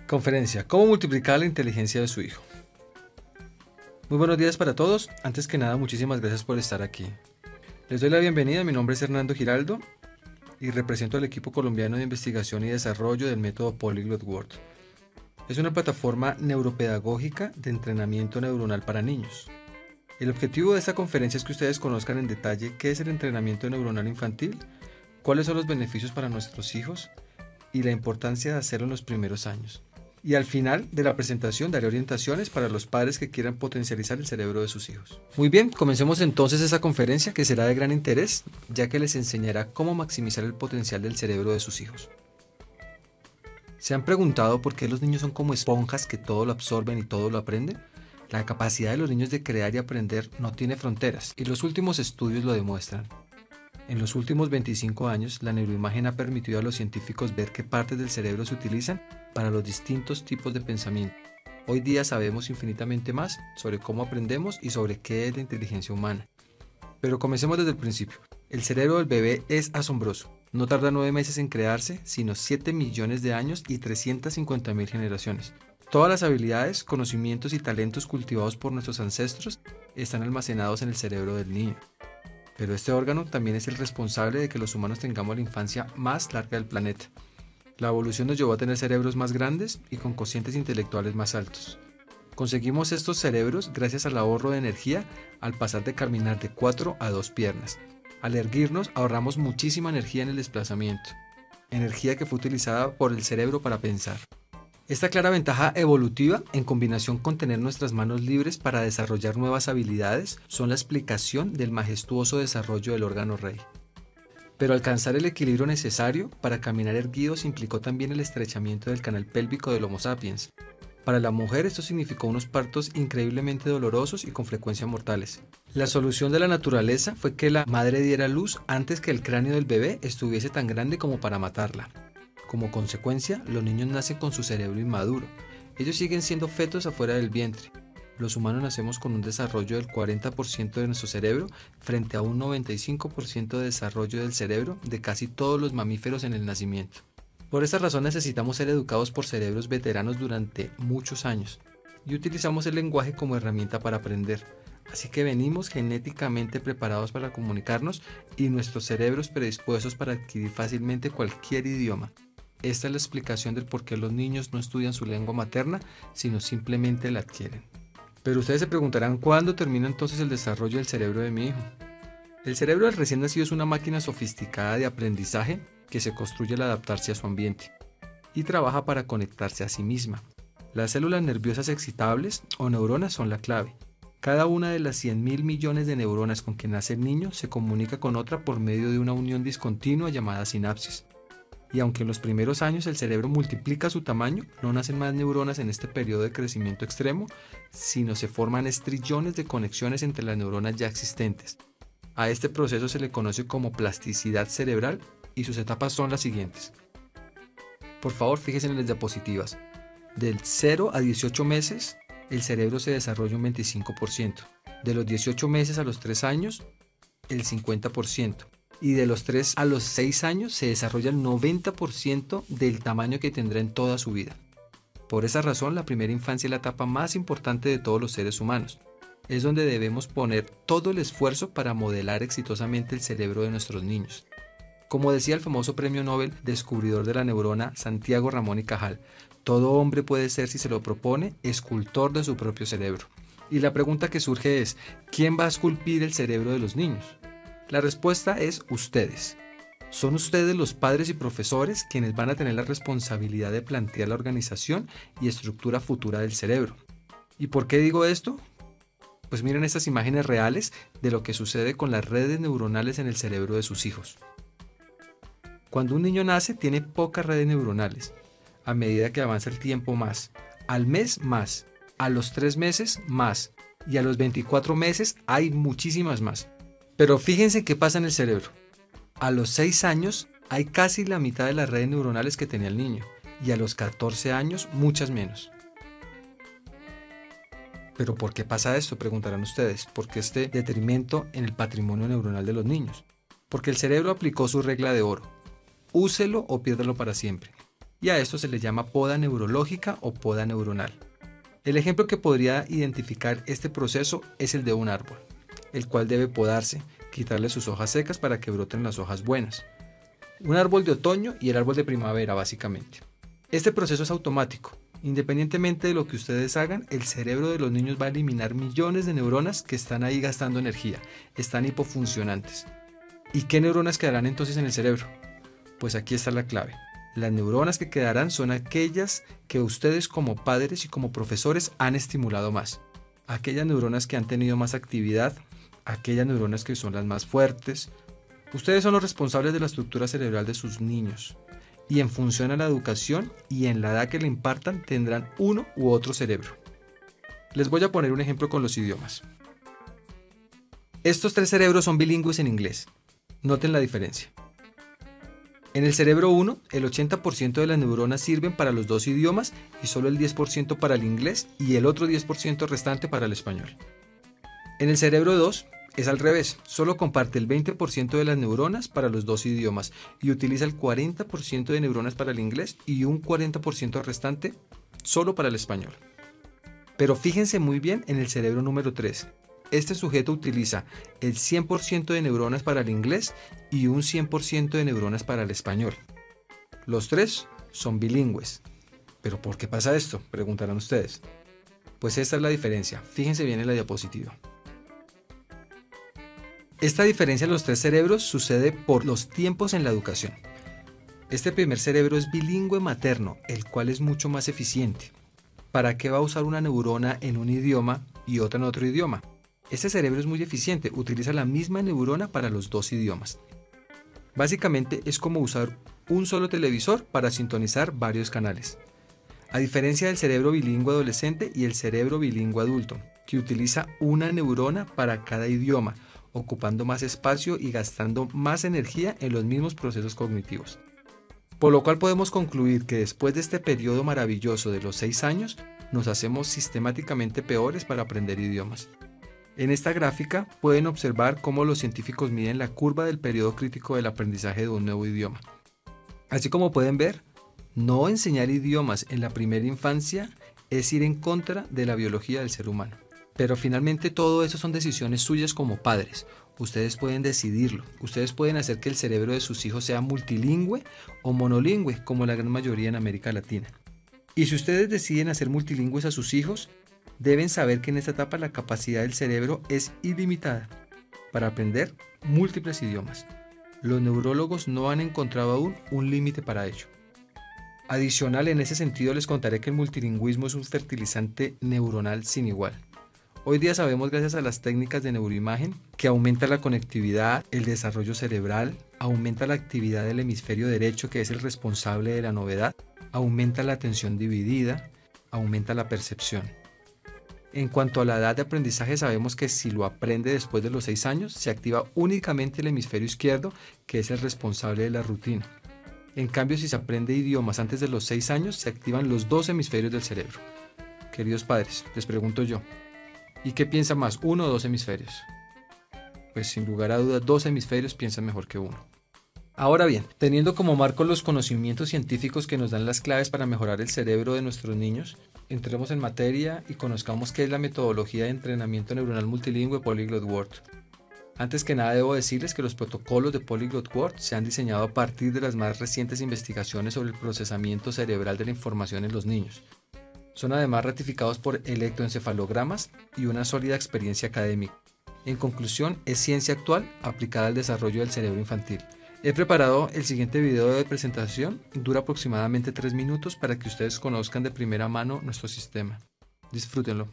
Conferencia: ¿Cómo multiplicar la inteligencia de su hijo? Muy buenos días para todos. Antes que nada, muchísimas gracias por estar aquí. Les doy la bienvenida. Mi nombre es Hernando Giraldo y represento al equipo colombiano de investigación y desarrollo del método Polyglot World. Es una plataforma neuropedagógica de entrenamiento neuronal para niños. El objetivo de esta conferencia es que ustedes conozcan en detalle qué es el entrenamiento neuronal infantil, cuáles son los beneficios para nuestros hijos y la importancia de hacerlo en los primeros años. Y al final de la presentación daré orientaciones para los padres que quieran potencializar el cerebro de sus hijos. Muy bien, comencemos entonces esa conferencia que será de gran interés, ya que les enseñará cómo maximizar el potencial del cerebro de sus hijos. ¿Se han preguntado por qué los niños son como esponjas que todo lo absorben y todo lo aprenden? La capacidad de los niños de crear y aprender no tiene fronteras, y los últimos estudios lo demuestran. En los últimos 25 años, la neuroimagen ha permitido a los científicos ver qué partes del cerebro se utilizan para los distintos tipos de pensamiento. Hoy día sabemos infinitamente más sobre cómo aprendemos y sobre qué es la inteligencia humana. Pero comencemos desde el principio. El cerebro del bebé es asombroso. No tarda 9 meses en crearse, sino 7 millones de años y 350.000 generaciones. Todas las habilidades, conocimientos y talentos cultivados por nuestros ancestros están almacenados en el cerebro del niño. Pero este órgano también es el responsable de que los humanos tengamos la infancia más larga del planeta. La evolución nos llevó a tener cerebros más grandes y con cocientes intelectuales más altos. Conseguimos estos cerebros gracias al ahorro de energía al pasar de caminar de 4 a 2 piernas. Al erguirnos ahorramos muchísima energía en el desplazamiento, energía que fue utilizada por el cerebro para pensar. Esta clara ventaja evolutiva, en combinación con tener nuestras manos libres para desarrollar nuevas habilidades, son la explicación del majestuoso desarrollo del órgano rey. Pero alcanzar el equilibrio necesario para caminar erguidos implicó también el estrechamiento del canal pélvico del Homo sapiens. Para la mujer esto significó unos partos increíblemente dolorosos y con frecuencia mortales. La solución de la naturaleza fue que la madre diera luz antes que el cráneo del bebé estuviese tan grande como para matarla. Como consecuencia, los niños nacen con su cerebro inmaduro. Ellos siguen siendo fetos afuera del vientre. Los humanos nacemos con un desarrollo del 40% de nuestro cerebro frente a un 95% de desarrollo del cerebro de casi todos los mamíferos en el nacimiento. Por esta razón necesitamos ser educados por cerebros veteranos durante muchos años y utilizamos el lenguaje como herramienta para aprender. Así que venimos genéticamente preparados para comunicarnos y nuestros cerebros predispuestos para adquirir fácilmente cualquier idioma. Esta es la explicación del por qué los niños no estudian su lengua materna, sino simplemente la adquieren. Pero ustedes se preguntarán ¿cuándo termina entonces el desarrollo del cerebro de mi hijo? El cerebro del recién nacido es una máquina sofisticada de aprendizaje que se construye al adaptarse a su ambiente y trabaja para conectarse a sí misma. Las células nerviosas excitables o neuronas son la clave. Cada una de las 100.000 millones de neuronas con que nace el niño se comunica con otra por medio de una unión discontinua llamada sinapsis. Y aunque en los primeros años el cerebro multiplica su tamaño, no nacen más neuronas en este periodo de crecimiento extremo, sino se forman trillones de conexiones entre las neuronas ya existentes. A este proceso se le conoce como plasticidad cerebral y sus etapas son las siguientes. Por favor, fíjense en las diapositivas. Del 0 a 18 meses, el cerebro se desarrolla un 25%. De los 18 meses a los 3 años, el 50%. Y de los 3 a los 6 años se desarrolla el 90% del tamaño que tendrá en toda su vida. Por esa razón, la primera infancia es la etapa más importante de todos los seres humanos. Es donde debemos poner todo el esfuerzo para modelar exitosamente el cerebro de nuestros niños. Como decía el famoso premio Nobel descubridor de la neurona Santiago Ramón y Cajal, todo hombre puede ser, si se lo propone, escultor de su propio cerebro. Y la pregunta que surge es, ¿quién va a esculpir el cerebro de los niños? La respuesta es ustedes. Son ustedes los padres y profesores quienes van a tener la responsabilidad de plantear la organización y estructura futura del cerebro. ¿Y por qué digo esto? Pues miren estas imágenes reales de lo que sucede con las redes neuronales en el cerebro de sus hijos. Cuando un niño nace tiene pocas redes neuronales. A medida que avanza el tiempo más. Al mes más. A los 3 meses más. Y a los 24 meses hay muchísimas más. Pero fíjense qué pasa en el cerebro. A los 6 años hay casi la mitad de las redes neuronales que tenía el niño y a los 14 años muchas menos. ¿Pero por qué pasa esto? Preguntarán ustedes. ¿Por qué este detrimento en el patrimonio neuronal de los niños? Porque el cerebro aplicó su regla de oro. Úselo o piérdalo para siempre. y a esto se le llama poda neurológica o poda neuronal. El ejemplo que podría identificar este proceso es el de un árbol, el cual debe podarse, quitarle sus hojas secas para que broten las hojas buenas. Un árbol de otoño y el árbol de primavera, básicamente. Este proceso es automático. Independientemente de lo que ustedes hagan, el cerebro de los niños va a eliminar millones de neuronas que están ahí gastando energía, están hipofuncionantes. ¿Y qué neuronas quedarán entonces en el cerebro? Pues aquí está la clave. Las neuronas que quedarán son aquellas que ustedes como padres y como profesores han estimulado más. Aquellas neuronas que han tenido más actividad, aquellas neuronas que son las más fuertes. Ustedes son los responsables de la estructura cerebral de sus niños. Y en función a la educación y en la edad que le impartan tendrán uno u otro cerebro. Les voy a poner un ejemplo con los idiomas. Estos 3 cerebros son bilingües en inglés. Noten la diferencia. En el cerebro 1, el 80% de las neuronas sirven para los 2 idiomas y solo el 10% para el inglés y el otro 10% restante para el español. En el cerebro 2 es al revés, solo comparte el 20% de las neuronas para los 2 idiomas y utiliza el 40% de neuronas para el inglés y un 40% restante solo para el español. Pero fíjense muy bien en el cerebro número 3. Este sujeto utiliza el 100% de neuronas para el inglés y un 100% de neuronas para el español. Los 3 son bilingües. ¿Pero por qué pasa esto?, preguntarán ustedes. Pues esta es la diferencia. Fíjense bien en la diapositiva. Esta diferencia en los 3 cerebros sucede por los tiempos en la educación. Este primer cerebro es bilingüe materno, el cual es mucho más eficiente. ¿Para qué va a usar una neurona en un idioma y otra en otro idioma? Este cerebro es muy eficiente, utiliza la misma neurona para los 2 idiomas. Básicamente es como usar un solo televisor para sintonizar varios canales. A diferencia del cerebro bilingüe adolescente y el cerebro bilingüe adulto, que utiliza una neurona para cada idioma, ocupando más espacio y gastando más energía en los mismos procesos cognitivos. Por lo cual podemos concluir que después de este periodo maravilloso de los 6 años, nos hacemos sistemáticamente peores para aprender idiomas. En esta gráfica pueden observar cómo los científicos miden la curva del periodo crítico del aprendizaje de un nuevo idioma. Así como pueden ver, no enseñar idiomas en la primera infancia es ir en contra de la biología del ser humano. Pero finalmente todo eso son decisiones suyas como padres. Ustedes pueden decidirlo. Ustedes pueden hacer que el cerebro de sus hijos sea multilingüe o monolingüe, como la gran mayoría en América Latina. Y si ustedes deciden hacer multilingües a sus hijos, deben saber que en esta etapa la capacidad del cerebro es ilimitada para aprender múltiples idiomas. Los neurólogos no han encontrado aún un límite para ello. Adicional, en ese sentido les contaré que el multilingüismo es un fertilizante neuronal sin igual. Hoy día sabemos, gracias a las técnicas de neuroimagen, que aumenta la conectividad, el desarrollo cerebral, aumenta la actividad del hemisferio derecho, que es el responsable de la novedad, aumenta la atención dividida, aumenta la percepción. En cuanto a la edad de aprendizaje, sabemos que si lo aprende después de los 6 años, se activa únicamente el hemisferio izquierdo, que es el responsable de la rutina. En cambio, si se aprende idiomas antes de los 6 años, se activan los 2 hemisferios del cerebro. Queridos padres, les pregunto yo, ¿y qué piensa más, 1 o 2 hemisferios? Pues sin lugar a dudas, 2 hemisferios piensan mejor que 1. Ahora bien, teniendo como marco los conocimientos científicos que nos dan las claves para mejorar el cerebro de nuestros niños, entremos en materia y conozcamos qué es la metodología de entrenamiento neuronal multilingüe Polyglot World. Antes que nada debo decirles que los protocolos de Polyglot World se han diseñado a partir de las más recientes investigaciones sobre el procesamiento cerebral de la información en los niños. Son además ratificados por electroencefalogramas y una sólida experiencia académica. En conclusión, es ciencia actual aplicada al desarrollo del cerebro infantil. He preparado el siguiente video de presentación, dura aproximadamente 3 minutos para que ustedes conozcan de primera mano nuestro sistema. Disfrútenlo.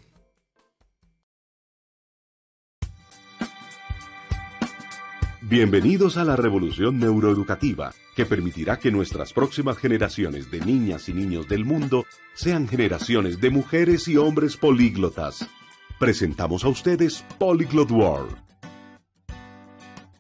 Bienvenidos a la revolución neuroeducativa, que permitirá que nuestras próximas generaciones de niñas y niños del mundo sean generaciones de mujeres y hombres políglotas. Presentamos a ustedes Polyglot World.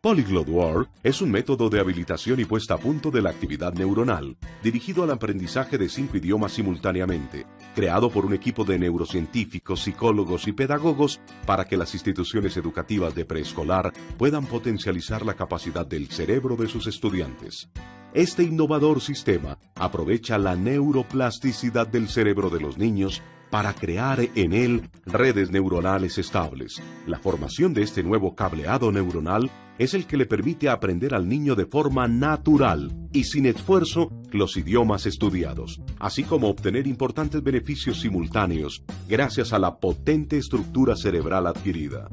Polyglot World es un método de habilitación y puesta a punto de la actividad neuronal, dirigido al aprendizaje de 5 idiomas simultáneamente, creado por un equipo de neurocientíficos, psicólogos y pedagogos para que las instituciones educativas de preescolar puedan potencializar la capacidad del cerebro de sus estudiantes. Este innovador sistema aprovecha la neuroplasticidad del cerebro de los niños para crear en él redes neuronales estables. La formación de este nuevo cableado neuronal es el que le permite aprender al niño de forma natural y sin esfuerzo los idiomas estudiados, así como obtener importantes beneficios simultáneos gracias a la potente estructura cerebral adquirida.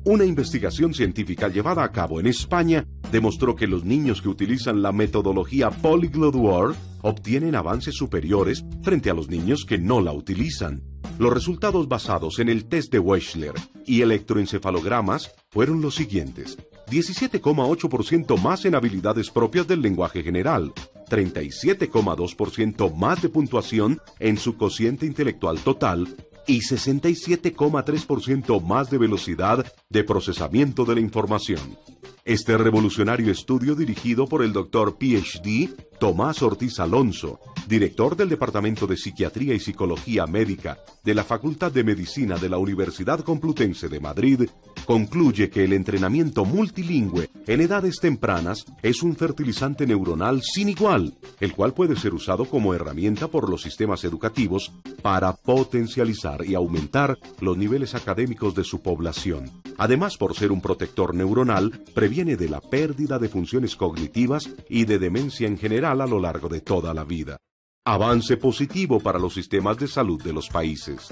Una investigación científica llevada a cabo en España demostró que los niños que utilizan la metodología Polyglot World obtienen avances superiores frente a los niños que no la utilizan. Los resultados basados en el test de Wechsler y electroencefalogramas fueron los siguientes: 17,8% más en habilidades propias del lenguaje general, 37,2% más de puntuación en su cociente intelectual total y 67,3% más de velocidad de procesamiento de la información. Este revolucionario estudio, dirigido por el Dr. Ph.D. Tomás Ortiz Alonso, director del Departamento de Psiquiatría y Psicología Médica de la Facultad de Medicina de la Universidad Complutense de Madrid, concluye que el entrenamiento multilingüe en edades tempranas es un fertilizante neuronal sin igual, el cual puede ser usado como herramienta por los sistemas educativos para potencializar y aumentar los niveles académicos de su población. Además, por ser un protector neuronal, previene de la pérdida de funciones cognitivas y de demencia en general a lo largo de toda la vida. Avance positivo para los sistemas de salud de los países.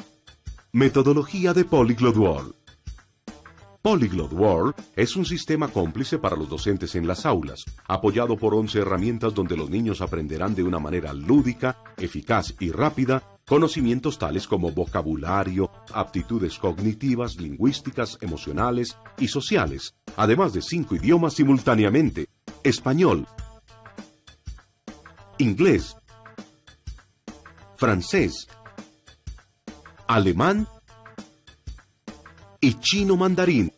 Metodología de Polyglot World. Polyglot World es un sistema cómplice para los docentes en las aulas, apoyado por 11 herramientas donde los niños aprenderán de una manera lúdica, eficaz y rápida conocimientos tales como vocabulario, aptitudes cognitivas, lingüísticas, emocionales y sociales, además de 5 idiomas simultáneamente: español, inglés, francés, alemán y chino mandarín.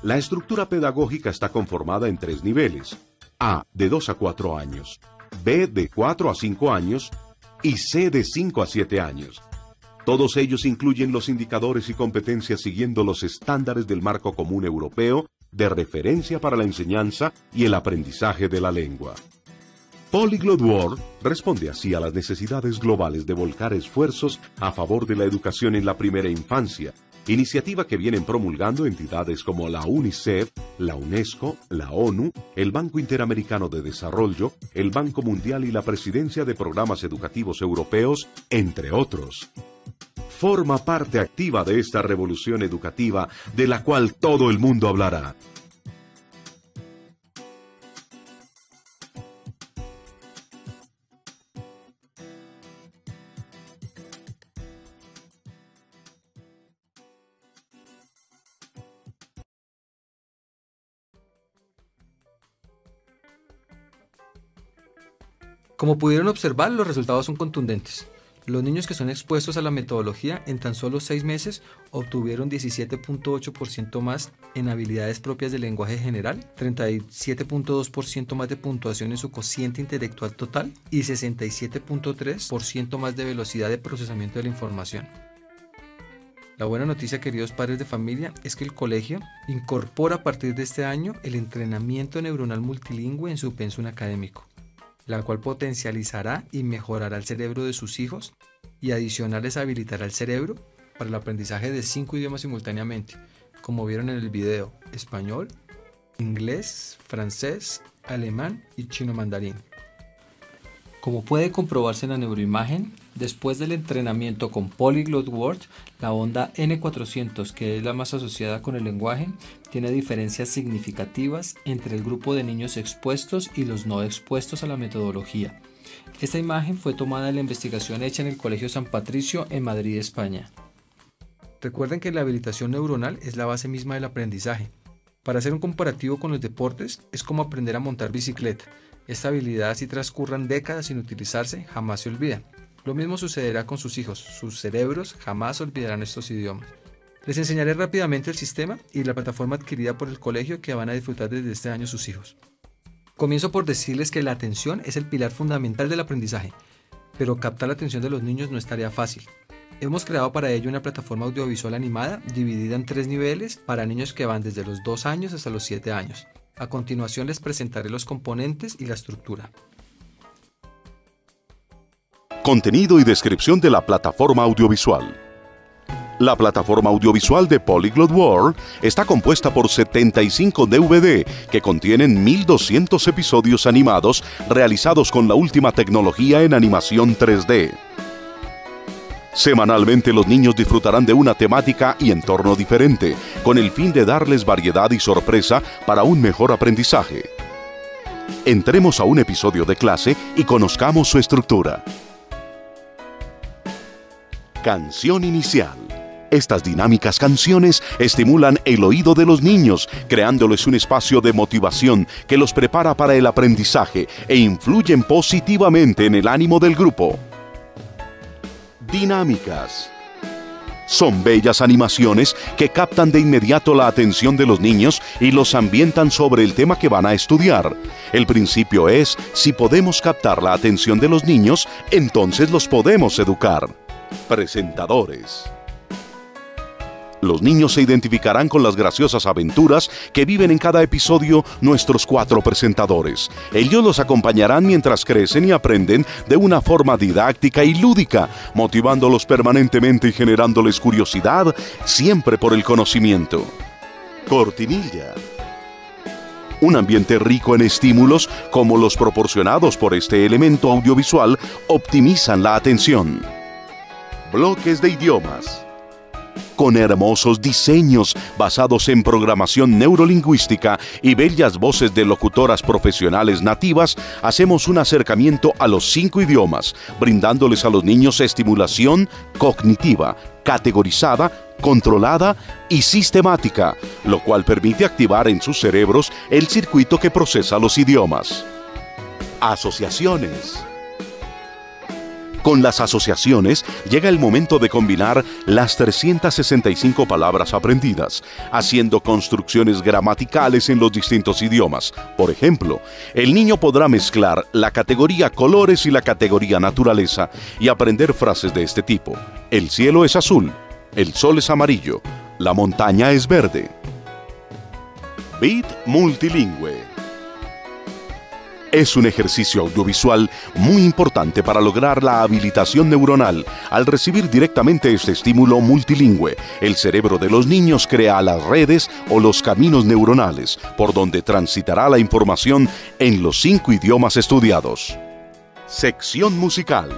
La estructura pedagógica está conformada en 3 niveles: A, de 2 a 4 años, B, de 4 a 5 años y C, de 5 a 7 años. Todos ellos incluyen los indicadores y competencias siguiendo los estándares del Marco Común Europeo de referencia para la enseñanza y el aprendizaje de la lengua. Polyglot World responde así a las necesidades globales de volcar esfuerzos a favor de la educación en la primera infancia, iniciativa que vienen promulgando entidades como la UNICEF, la UNESCO, la ONU, el Banco Interamericano de Desarrollo, el Banco Mundial y la Presidencia de Programas Educativos Europeos, entre otros. Forma parte activa de esta revolución educativa de la cual todo el mundo hablará. Como pudieron observar, los resultados son contundentes. Los niños que son expuestos a la metodología en tan solo 6 meses obtuvieron 17,8% más en habilidades propias del lenguaje general, 37,2% más de puntuación en su cociente intelectual total y 67,3% más de velocidad de procesamiento de la información. La buena noticia, queridos padres de familia, es que el colegio incorpora a partir de este año el entrenamiento neuronal multilingüe en su pensum académico, la cual potencializará y mejorará el cerebro de sus hijos y adicional les habilitará el cerebro para el aprendizaje de 5 idiomas simultáneamente, como vieron en el video: español, inglés, francés, alemán y chino mandarín. Como puede comprobarse en la neuroimagen, después del entrenamiento con Polyglot World, la onda N400, que es la más asociada con el lenguaje, tiene diferencias significativas entre el grupo de niños expuestos y los no expuestos a la metodología. Esta imagen fue tomada de la investigación hecha en el Colegio San Patricio en Madrid, España. Recuerden que la habilitación neuronal es la base misma del aprendizaje. Para hacer un comparativo con los deportes, es como aprender a montar bicicleta. Esta habilidad, así transcurran décadas sin utilizarse, jamás se olvida. Lo mismo sucederá con sus hijos, sus cerebros jamás olvidarán estos idiomas. Les enseñaré rápidamente el sistema y la plataforma adquirida por el colegio que van a disfrutar desde este año sus hijos. Comienzo por decirles que la atención es el pilar fundamental del aprendizaje, pero captar la atención de los niños no es tarea fácil. Hemos creado para ello una plataforma audiovisual animada dividida en 3 niveles para niños que van desde los 2 años hasta los 7 años. A continuación les presentaré los componentes y la estructura. Contenido y descripción de la plataforma audiovisual. La plataforma audiovisual de Polyglot World está compuesta por 75 DVD que contienen 1200 episodios animados realizados con la última tecnología en animación 3D. Semanalmente los niños disfrutarán de una temática y entorno diferente, con el fin de darles variedad y sorpresa para un mejor aprendizaje. Entremos a un episodio de clase y conozcamos su estructura. Canción inicial. Estas dinámicas canciones estimulan el oído de los niños, creándoles un espacio de motivación que los prepara para el aprendizaje e influyen positivamente en el ánimo del grupo. Dinámicas. Son bellas animaciones que captan de inmediato la atención de los niños y los ambientan sobre el tema que van a estudiar. El principio es, si podemos captar la atención de los niños, entonces los podemos educar. Presentadores. Los niños se identificarán con las graciosas aventuras que viven en cada episodio nuestros 4 presentadores. Ellos los acompañarán mientras crecen y aprenden de una forma didáctica y lúdica, motivándolos permanentemente y generándoles curiosidad, siempre por el conocimiento. Cortinilla. Un ambiente rico en estímulos, como los proporcionados por este elemento audiovisual, optimizan la atención. Bloques de idiomas. Con hermosos diseños basados en programación neurolingüística y bellas voces de locutoras profesionales nativas, hacemos un acercamiento a los 5 idiomas, brindándoles a los niños estimulación cognitiva, categorizada, controlada y sistemática, lo cual permite activar en sus cerebros el circuito que procesa los idiomas. Asociaciones. Con las asociaciones llega el momento de combinar las 365 palabras aprendidas, haciendo construcciones gramaticales en los distintos idiomas. Por ejemplo, el niño podrá mezclar la categoría colores y la categoría naturaleza y aprender frases de este tipo. El cielo es azul, el sol es amarillo, la montaña es verde. Beat multilingüe. Es un ejercicio audiovisual muy importante para lograr la habilitación neuronal. Al recibir directamente este estímulo multilingüe, el cerebro de los niños crea las redes o los caminos neuronales, por donde transitará la información en los 5 idiomas estudiados. Sección musical.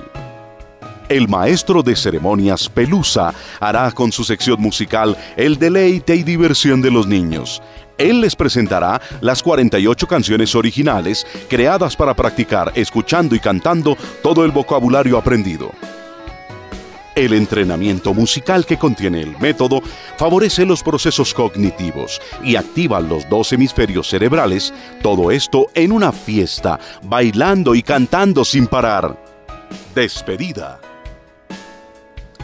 El maestro de ceremonias Pelusa hará con su sección musical el deleite y diversión de los niños. Él les presentará las 48 canciones originales creadas para practicar escuchando y cantando todo el vocabulario aprendido. El entrenamiento musical que contiene el método favorece los procesos cognitivos y activa los 2 hemisferios cerebrales, todo esto en una fiesta, bailando y cantando sin parar. Despedida.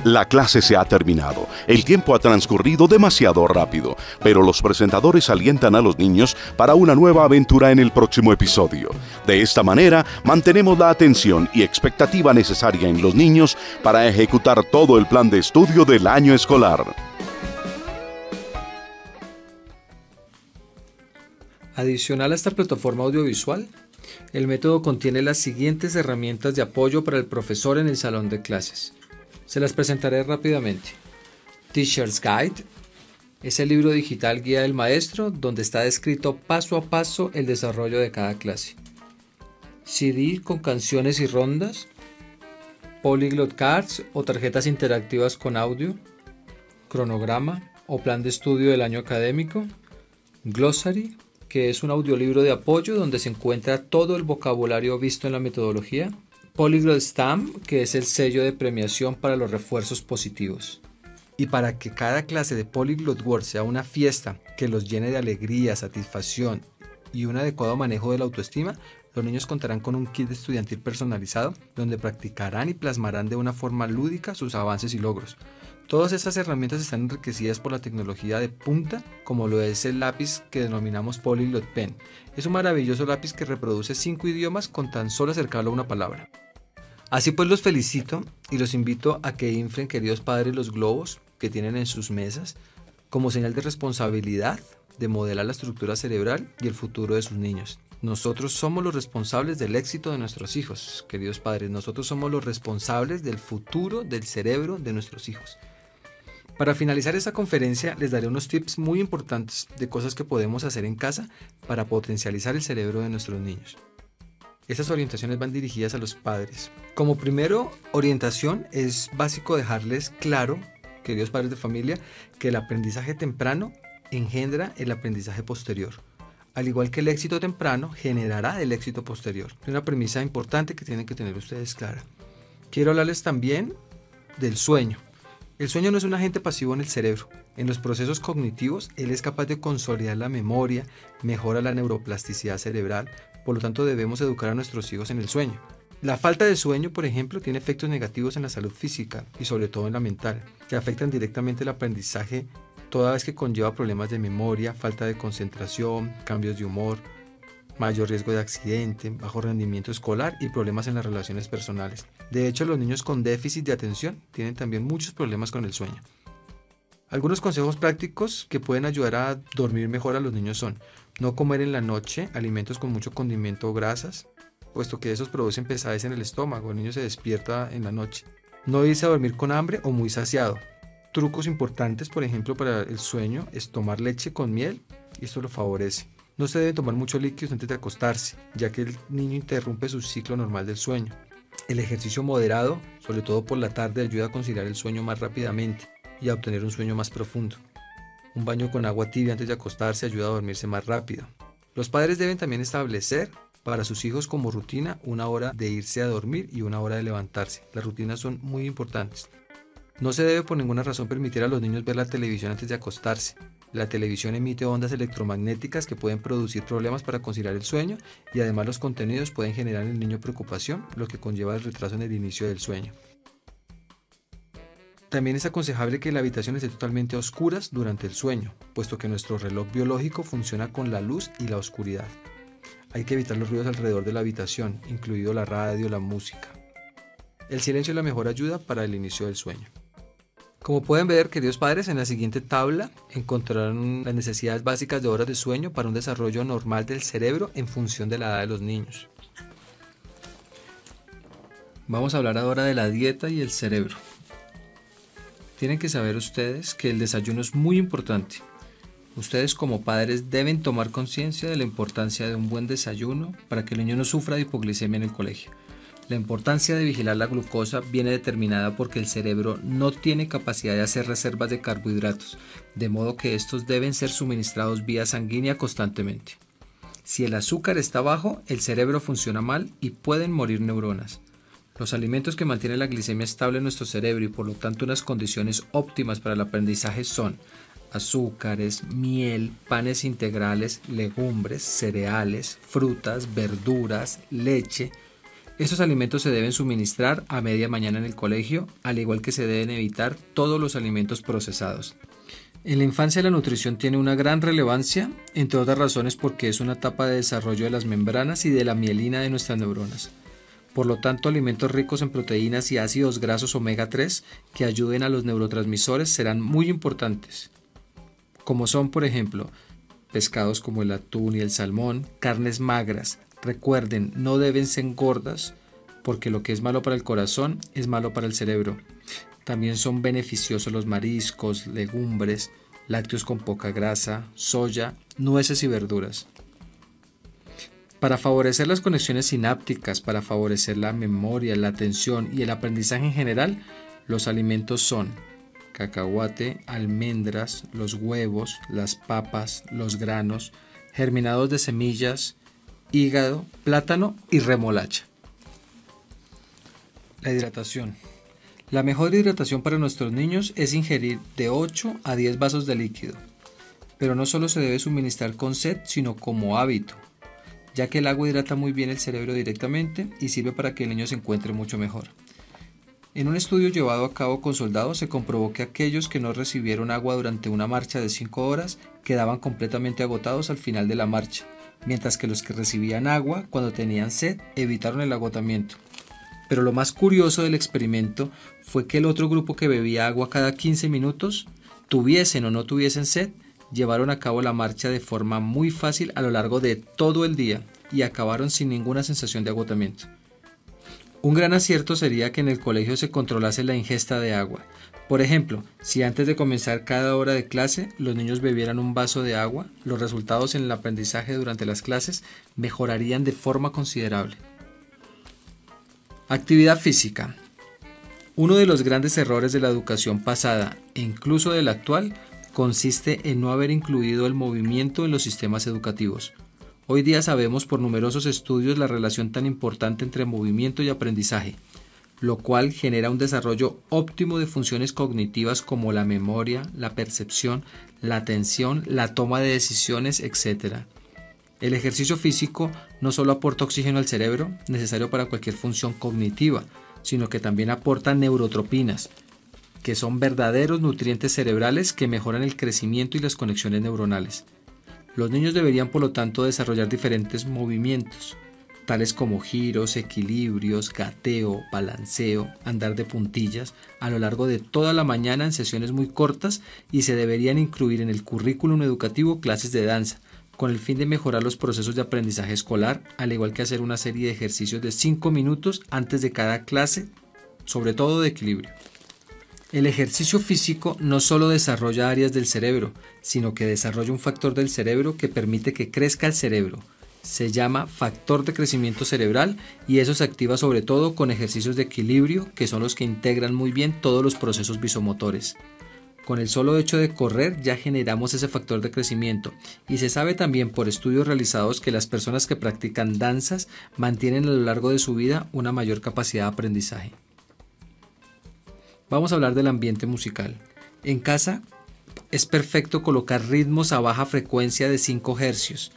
La clase se ha terminado. El tiempo ha transcurrido demasiado rápido, pero los presentadores alientan a los niños para una nueva aventura en el próximo episodio. De esta manera, mantenemos la atención y expectativa necesaria en los niños para ejecutar todo el plan de estudio del año escolar. Adicional a esta plataforma audiovisual, el método contiene las siguientes herramientas de apoyo para el profesor en el salón de clases. Se las presentaré rápidamente. Teacher's Guide es el libro digital guía del maestro donde está descrito paso a paso el desarrollo de cada clase. CD con canciones y rondas. Polyglot Cards o tarjetas interactivas con audio. Cronograma o plan de estudio del año académico. Glossary, que es un audiolibro de apoyo donde se encuentra todo el vocabulario visto en la metodología. Polyglot Stamp, que es el sello de premiación para los refuerzos positivos. Y para que cada clase de Polyglot World sea una fiesta que los llene de alegría, satisfacción y un adecuado manejo de la autoestima, los niños contarán con un kit estudiantil personalizado donde practicarán y plasmarán de una forma lúdica sus avances y logros. Todas estas herramientas están enriquecidas por la tecnología de punta, como lo es el lápiz que denominamos Polyglot Pen. Es un maravilloso lápiz que reproduce 5 idiomas con tan solo acercarlo a una palabra. Así pues los felicito y los invito a que inflen, queridos padres, los globos que tienen en sus mesas como señal de responsabilidad de modelar la estructura cerebral y el futuro de sus niños. Nosotros somos los responsables del éxito de nuestros hijos, queridos padres. Nosotros somos los responsables del futuro del cerebro de nuestros hijos. Para finalizar esta conferencia, les daré unos tips muy importantes de cosas que podemos hacer en casa para potencializar el cerebro de nuestros niños. Estas orientaciones van dirigidas a los padres. Como primero orientación, es básico dejarles claro, queridos padres de familia, que el aprendizaje temprano engendra el aprendizaje posterior. Al igual que el éxito temprano generará el éxito posterior. Es una premisa importante que tienen que tener ustedes clara. Quiero hablarles también del sueño. El sueño no es un agente pasivo en el cerebro. En los procesos cognitivos, él es capaz de consolidar la memoria, mejora la neuroplasticidad cerebral, por lo tanto debemos educar a nuestros hijos en el sueño. La falta de sueño, por ejemplo, tiene efectos negativos en la salud física y sobre todo en la mental, que afectan directamente el aprendizaje toda vez que conlleva problemas de memoria, falta de concentración, cambios de humor, mayor riesgo de accidente, bajo rendimiento escolar y problemas en las relaciones personales. De hecho, los niños con déficit de atención tienen también muchos problemas con el sueño. Algunos consejos prácticos que pueden ayudar a dormir mejor a los niños son: no comer en la noche alimentos con mucho condimento o grasas, puesto que esos producen pesadez en el estómago, el niño se despierta en la noche. No irse a dormir con hambre o muy saciado. Trucos importantes, por ejemplo, para el sueño es tomar leche con miel, y esto lo favorece. No se debe tomar muchos líquidos antes de acostarse, ya que el niño interrumpe su ciclo normal del sueño. El ejercicio moderado, sobre todo por la tarde, ayuda a conciliar el sueño más rápidamente y a obtener un sueño más profundo. Un baño con agua tibia antes de acostarse ayuda a dormirse más rápido. Los padres deben también establecer para sus hijos como rutina una hora de irse a dormir y una hora de levantarse. Las rutinas son muy importantes. No se debe por ninguna razón permitir a los niños ver la televisión antes de acostarse. La televisión emite ondas electromagnéticas que pueden producir problemas para conciliar el sueño y además los contenidos pueden generar en el niño preocupación, lo que conlleva el retraso en el inicio del sueño. También es aconsejable que la habitación esté totalmente a oscuras durante el sueño, puesto que nuestro reloj biológico funciona con la luz y la oscuridad. Hay que evitar los ruidos alrededor de la habitación, incluido la radio, la música. El silencio es la mejor ayuda para el inicio del sueño. Como pueden ver, queridos padres, en la siguiente tabla encontrarán las necesidades básicas de horas de sueño para un desarrollo normal del cerebro en función de la edad de los niños. Vamos a hablar ahora de la dieta y el cerebro. Tienen que saber ustedes que el desayuno es muy importante. Ustedes como padres deben tomar conciencia de la importancia de un buen desayuno para que el niño no sufra de hipoglicemia en el colegio. La importancia de vigilar la glucosa viene determinada porque el cerebro no tiene capacidad de hacer reservas de carbohidratos, de modo que estos deben ser suministrados vía sanguínea constantemente. Si el azúcar está bajo, el cerebro funciona mal y pueden morir neuronas. Los alimentos que mantienen la glicemia estable en nuestro cerebro y por lo tanto unas condiciones óptimas para el aprendizaje son azúcares, miel, panes integrales, legumbres, cereales, frutas, verduras, leche. Estos alimentos se deben suministrar a media mañana en el colegio, al igual que se deben evitar todos los alimentos procesados. En la infancia la nutrición tiene una gran relevancia, entre otras razones porque es una etapa de desarrollo de las membranas y de la mielina de nuestras neuronas. Por lo tanto, alimentos ricos en proteínas y ácidos grasos omega 3 que ayuden a los neurotransmisores serán muy importantes, como son, por ejemplo, pescados como el atún y el salmón, carnes magras. Recuerden, no deben ser gordas, porque lo que es malo para el corazón es malo para el cerebro. También son beneficiosos los mariscos, legumbres, lácteos con poca grasa, soya, nueces y verduras. Para favorecer las conexiones sinápticas, para favorecer la memoria, la atención y el aprendizaje en general, los alimentos son cacahuate, almendras, los huevos, las papas, los granos, germinados de semillas, hígado, plátano y remolacha. La hidratación. La mejor hidratación para nuestros niños es ingerir de 8 a 10 vasos de líquido, pero no solo se debe suministrar con sed, sino como hábito, ya que el agua hidrata muy bien el cerebro directamente y sirve para que el niño se encuentre mucho mejor. En un estudio llevado a cabo con soldados se comprobó que aquellos que no recibieron agua durante una marcha de 5 horas quedaban completamente agotados al final de la marcha, mientras que los que recibían agua cuando tenían sed evitaron el agotamiento. Pero lo más curioso del experimento fue que el otro grupo que bebía agua cada 15 minutos, tuviesen o no tuviesen sed, llevaron a cabo la marcha de forma muy fácil a lo largo de todo el día y acabaron sin ninguna sensación de agotamiento. Un gran acierto sería que en el colegio se controlase la ingesta de agua. Por ejemplo, si antes de comenzar cada hora de clase los niños bebieran un vaso de agua, los resultados en el aprendizaje durante las clases mejorarían de forma considerable. Actividad física. Uno de los grandes errores de la educación pasada e incluso de la actual consiste en no haber incluido el movimiento en los sistemas educativos. Hoy día sabemos por numerosos estudios la relación tan importante entre movimiento y aprendizaje, lo cual genera un desarrollo óptimo de funciones cognitivas como la memoria, la percepción, la atención, la toma de decisiones, etc. El ejercicio físico no solo aporta oxígeno al cerebro, necesario para cualquier función cognitiva, sino que también aporta neurotropinas, que son verdaderos nutrientes cerebrales que mejoran el crecimiento y las conexiones neuronales. Los niños deberían, por lo tanto, desarrollar diferentes movimientos, tales como giros, equilibrios, gateo, balanceo, andar de puntillas, a lo largo de toda la mañana en sesiones muy cortas, y se deberían incluir en el currículum educativo clases de danza, con el fin de mejorar los procesos de aprendizaje escolar, al igual que hacer una serie de ejercicios de 5 minutos antes de cada clase, sobre todo de equilibrio. El ejercicio físico no solo desarrolla áreas del cerebro, sino que desarrolla un factor del cerebro que permite que crezca el cerebro. Se llama factor de crecimiento cerebral y eso se activa sobre todo con ejercicios de equilibrio, que son los que integran muy bien todos los procesos visomotores. Con el solo hecho de correr ya generamos ese factor de crecimiento, y se sabe también por estudios realizados que las personas que practican danzas mantienen a lo largo de su vida una mayor capacidad de aprendizaje. Vamos a hablar del ambiente musical. En casa es perfecto colocar ritmos a baja frecuencia de 5 Hz.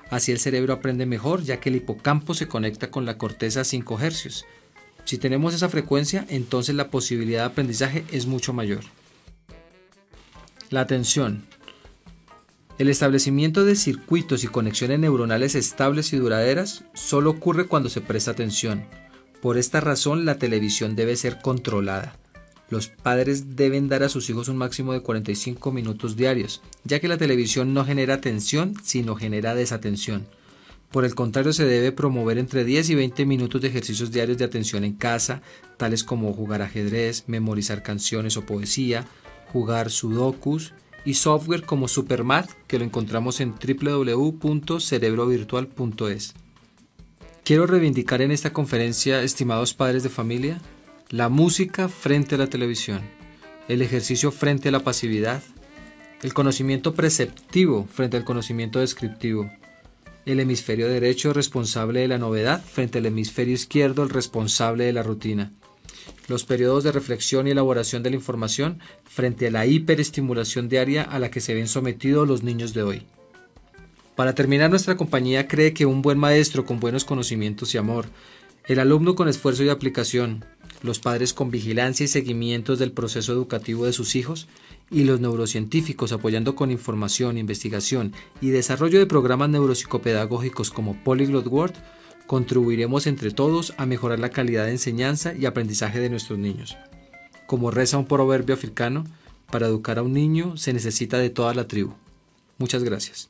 Así el cerebro aprende mejor, ya que el hipocampo se conecta con la corteza a 5 Hz. Si tenemos esa frecuencia, entonces la posibilidad de aprendizaje es mucho mayor. La atención. El establecimiento de circuitos y conexiones neuronales estables y duraderas solo ocurre cuando se presta atención. Por esta razón, la televisión debe ser controlada. Los padres deben dar a sus hijos un máximo de 45 minutos diarios, ya que la televisión no genera atención, sino genera desatención. Por el contrario, se debe promover entre 10 y 20 minutos de ejercicios diarios de atención en casa, tales como jugar ajedrez, memorizar canciones o poesía, jugar sudokus y software como Supermath, que lo encontramos en www.cerebrovirtual.es. Quiero reivindicar en esta conferencia, estimados padres de familia, la música frente a la televisión, el ejercicio frente a la pasividad, el conocimiento preceptivo frente al conocimiento descriptivo, el hemisferio derecho responsable de la novedad frente al hemisferio izquierdo el responsable de la rutina, los periodos de reflexión y elaboración de la información frente a la hiperestimulación diaria a la que se ven sometidos los niños de hoy. Para terminar, nuestra compañía cree que un buen maestro con buenos conocimientos y amor, el alumno con esfuerzo y aplicación, los padres con vigilancia y seguimientos del proceso educativo de sus hijos y los neurocientíficos apoyando con información, investigación y desarrollo de programas neuropsicopedagógicos como Polyglot World, contribuiremos entre todos a mejorar la calidad de enseñanza y aprendizaje de nuestros niños. Como reza un proverbio africano, para educar a un niño se necesita de toda la tribu. Muchas gracias.